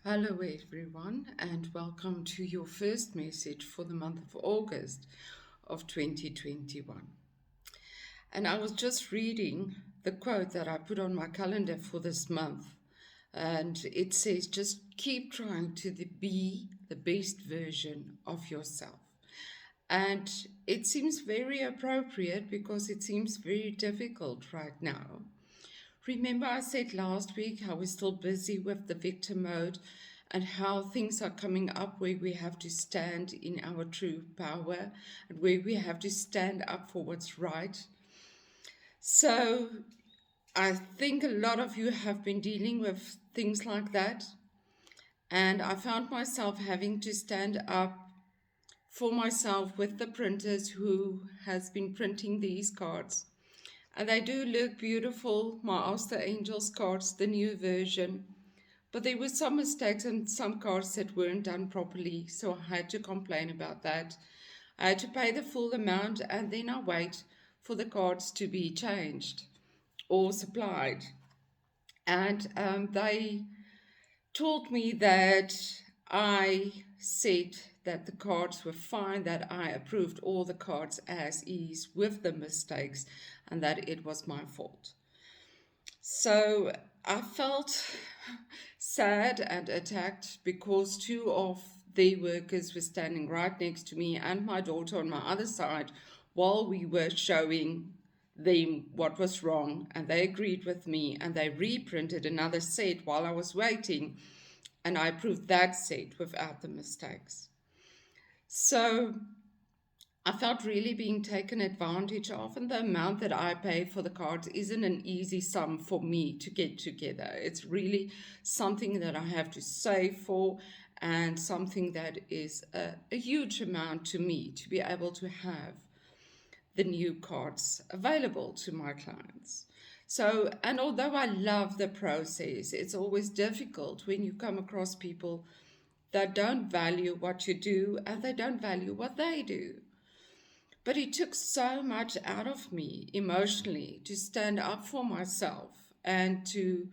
Hello, everyone, and welcome to your first message for the month of August of 2021. And I was just reading the quote that I put on my calendar for this month, and it says, just keep trying to be the best version of yourself. And it seems very appropriate because it seems very difficult right now. Remember, I said last week how we're still busy with the victim mode and how things are coming up where we have to stand in our true power and where we have to stand up for what's right. So, I think a lot of you have been dealing with things like that. And I found myself having to stand up for myself with the printers who has been printing these cards. And they do look beautiful, my Ask the Angels cards, the new version. But there were some mistakes and some cards that weren't done properly, so I had to complain about that. I had to pay the full amount and then I wait for the cards to be changed or supplied. And they told me that I said that the cards were fine, that I approved all the cards as is with the mistakes, and that it was my fault. So I felt sad and attacked because two of the workers were standing right next to me and my daughter on my other side while we were showing them what was wrong, and they agreed with me and they reprinted another set while I was waiting, and I approved that set without the mistakes. So I felt really being taken advantage of, and the amount that I pay for the cards isn't an easy sum for me to get together. It's really something that I have to save for, and something that is a huge amount to me to be able to have the new cards available to my clients. So, and although I love the process, it's always difficult when you come across people that don't value what you do and they don't value what they do. But it took so much out of me emotionally to stand up for myself and to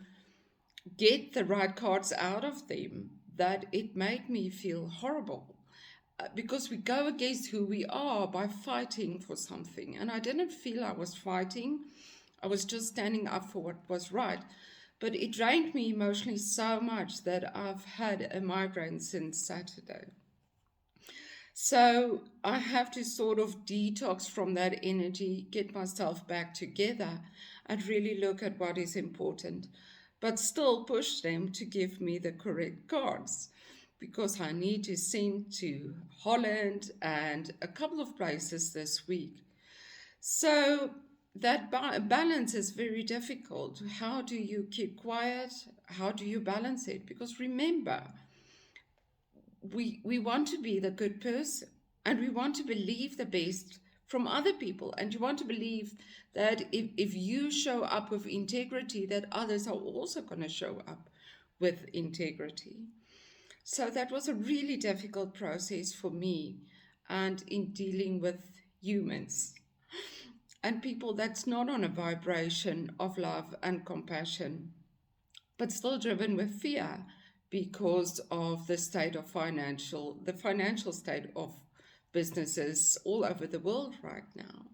get the right cards out of them that it made me feel horrible. Because we go against who we are by fighting for something. And I didn't feel I was fighting, I was just standing up for what was right. But it drained me emotionally so much that I've had a migraine since Saturday. So I have to sort of detox from that energy, get myself back together, and really look at what is important, but still push them to give me the correct cards because I need to send to Holland and a couple of places this week. So that balance is very difficult. How do you keep quiet? How do you balance it? Because remember, we want to be the good person and we want to believe the best from other people, and you want to believe that if you show up with integrity, that others are also going to show up with integrity. So that was a really difficult process for me, and in dealing with humans and people that's not on a vibration of love and compassion, but still driven with fear because of the financial state of businesses all over the world right now.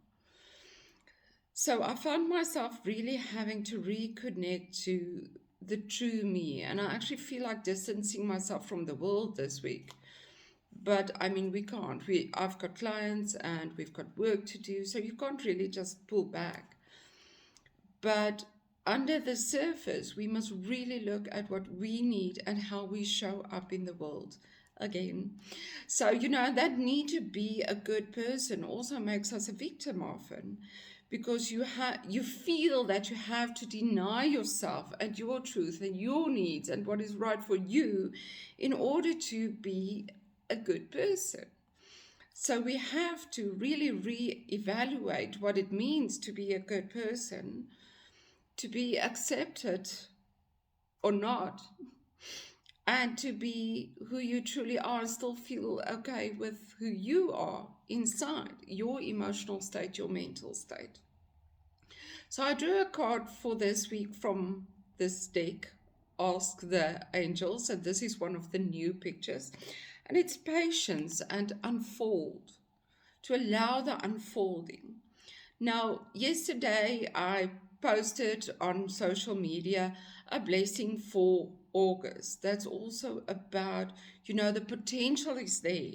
So I found myself really having to reconnect to the true me, and I actually feel like distancing myself from the world this week. But I mean, we can't. I've got clients and we've got work to do, so you can't really just pull back. But under the surface, we must really look at what we need and how we show up in the world again. So, that need to be a good person also makes us a victim often, because you feel that you have to deny yourself and your truth and your needs and what is right for you in order to be a good person. So we have to really re-evaluate what it means to be a good person, to be accepted or not, and to be who you truly are and still feel okay with who you are inside, your emotional state, your mental state. So I drew a card for this week from this deck, ask the angels, and this is one of the new pictures, and it's patience and unfold, to allow the unfolding. Now, yesterday I posted on social media a blessing for August. That's also about, the potential is there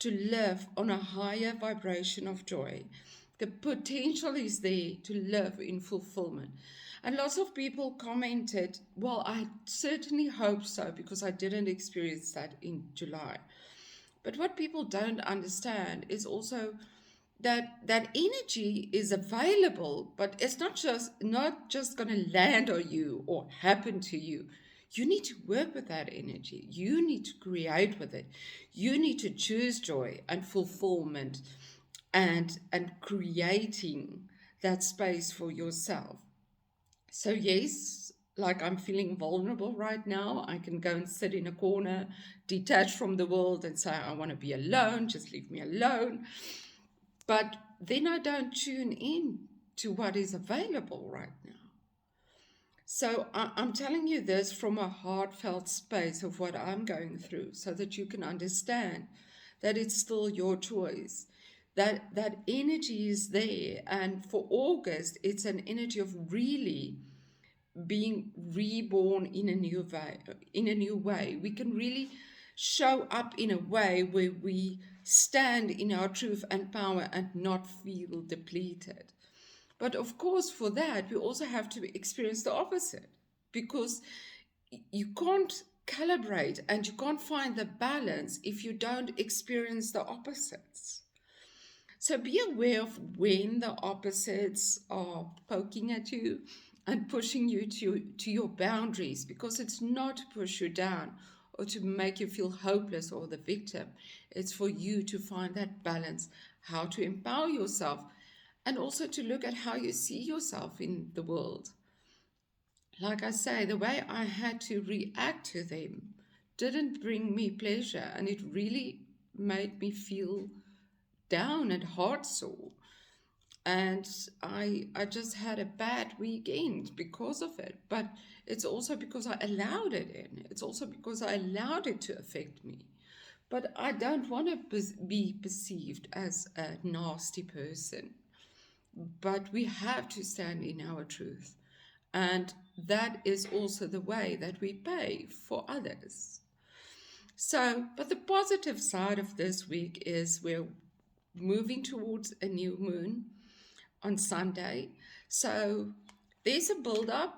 to live on a higher vibration of joy. The potential is there to live in fulfillment. And lots of people commented, well, I certainly hope so because I didn't experience that in July. But what people don't understand is also that energy is available, but it's not just going to land on you or happen to you. You need to work with that energy. You need to create with it. You need to choose joy and fulfillment and creating that space for yourself. So yes, like I'm feeling vulnerable right now. I can go and sit in a corner, detach from the world and say, I want to be alone, just leave me alone. But then I don't tune in to what is available right now. So I'm telling you this from a heartfelt space of what I'm going through so that you can understand that it's still your choice. That energy is there. And for August, it's an energy of really being reborn in a new way. In a new way, we can really show up in a way where we stand in our truth and power and not feel depleted. But of course, for that, we also have to experience the opposite, because you can't calibrate and you can't find the balance if you don't experience the opposites. So be aware of when the opposites are poking at you and pushing you to your boundaries, because it's not to push you down or to make you feel hopeless or the victim. It's for you to find that balance, how to empower yourself, and also to look at how you see yourself in the world. Like I say, the way I had to react to them didn't bring me pleasure, and it really made me feel down and heart sore. And I just had a bad weekend because of it. But it's also because I allowed it in. It's also because I allowed it to affect me. But I don't want to be perceived as a nasty person. But we have to stand in our truth. And that is also the way that we pay for others. So, but the positive side of this week is we're moving towards a new moon on Sunday. So there's a build up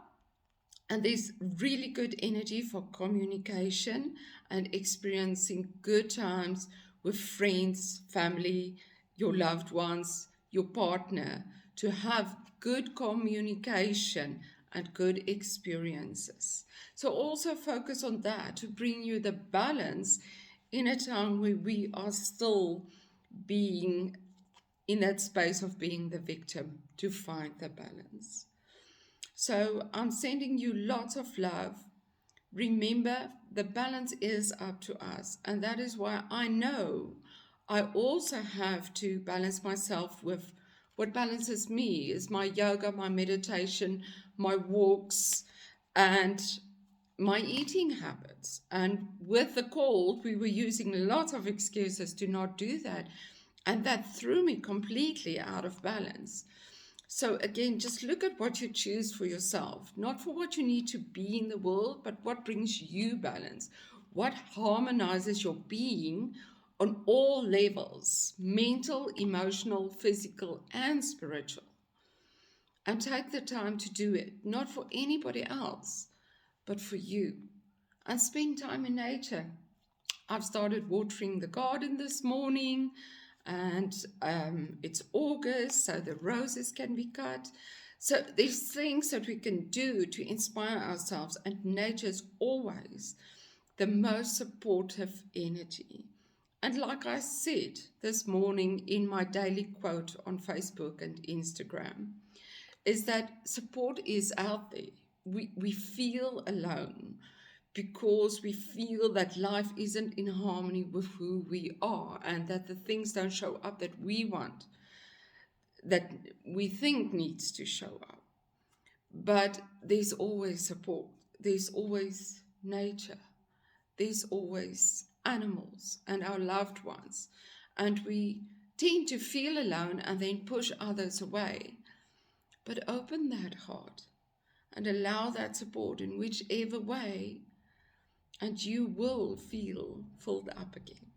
and there's really good energy for communication and experiencing good times with friends, family, your loved ones, your partner, to have good communication and good experiences. So also focus on that to bring you the balance in a time where we are still being in that space of being the victim, to find the balance. So I'm sending you lots of love. Remember, the balance is up to us. And that is why I know I also have to balance myself with what balances me is my yoga, my meditation, my walks, and my eating habits. And with the cold, we were using lots of excuses to not do that. And that threw me completely out of balance. So again, just look at what you choose for yourself, not for what you need to be in the world, but what brings you balance, what harmonizes your being on all levels, mental, emotional, physical, and spiritual. And take the time to do it, not for anybody else, but for you. And spend time in nature. I've started watering the garden this morning, and it's August, so the roses can be cut. So there's things that we can do to inspire ourselves, and nature's always the most supportive energy. And like I said this morning in my daily quote on Facebook and Instagram, is that support is out there. We feel alone because we feel that life isn't in harmony with who we are, and that the things don't show up that we want, that we think needs to show up. But there's always support. there's always nature, there's always animals and our loved ones, and we tend to feel alone and then push others away. But open that heart and allow that support in whichever way, and you will feel filled up again.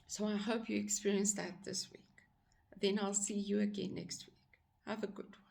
So I hope you experience that this week. Then I'll see you again next week. Have a good one.